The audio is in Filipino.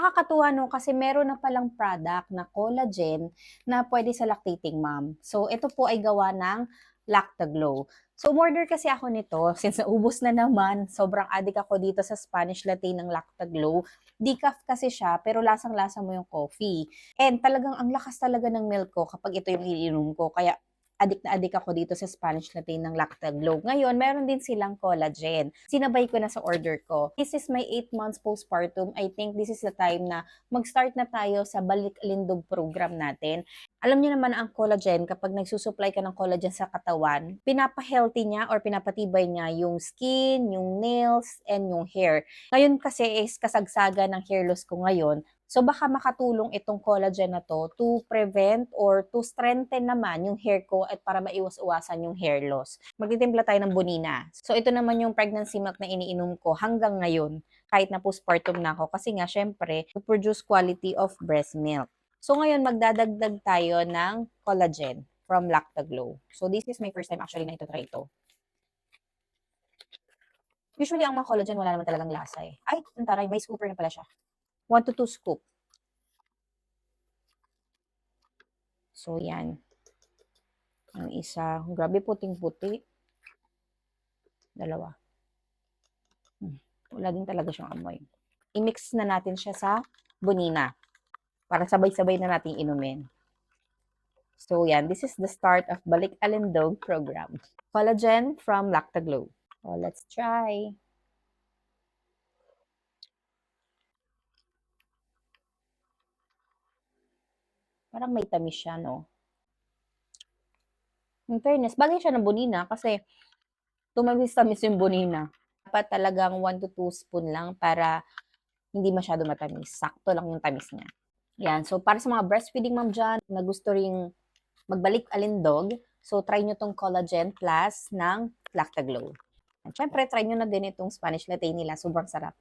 Nakakatuwa 'no, kasi meron na palang product na collagen na puwede sa lactating mom. So, ito po ay gawa ng Lactoglow. So, umorder kasi ako nito since naubos na naman, sobrang addict ako dito sa Spanish latte ng Lactoglow. Decaf kasi siya, pero lasang-lasa mo yung coffee. And talagang ang lakas talaga ng milk ko kapag ito yung iniinom ko, kaya addict na addict ako dito sa Spanish latte ng Lactoglow. Ngayon, meron din silang collagen. Sinabay ko na sa order ko. This is my 8 months postpartum. I think this is the time na mag-start na tayo sa balik lindog program natin. Alam niyo naman ang collagen, kapag nagsusupply ka ng collagen sa katawan, pinapa-healthy niya or pinapatibay niya yung skin, yung nails, and yung hair. Ngayon kasi is kasagsagan ng hair loss ko ngayon. So baka makatulong itong collagen na to prevent or to strengthen naman yung hair ko at para maiwas-iwasan yung hair loss. Magtitimpla tayo ng bonina. So ito naman yung pregnancy milk na iniinom ko hanggang ngayon, kahit na postpartum na ako. Kasi nga, syempre, to produce quality of breast milk. So ngayon, magdadagdag tayo ng collagen from Lactoglow. So this is my first time actually na ito-try ito. Usually, ang mga collagen wala naman talagang lasa eh. Ay, ang taray, may scooper na pala siya. 1 to 2 scoop. So, yan. Ang isa. Grabe, puting-puti. Dalawa. Wala din talaga siyang amoy. I-mix na natin siya sa bonina para sabay-sabay na natin inumin. So, yan. This is the start of Balik Alindog program. Collagen from Lactoglow. So, let's try. Parang may tamis siya, no? In fairness, bagay siya ng bonina kasi tumamis-tamis yung bonina. Dapat talagang 1 to 2 spoon lang para hindi masyado matamis. Sakto lang yung tamis niya. Yan. So, para sa mga breastfeeding mom dyan na gusto ring magbalik alindog, so try nyo tong Collagen Plus ng Lactoglow. At syempre, try nyo na din itong Spanish latte nila. Sobrang sarap.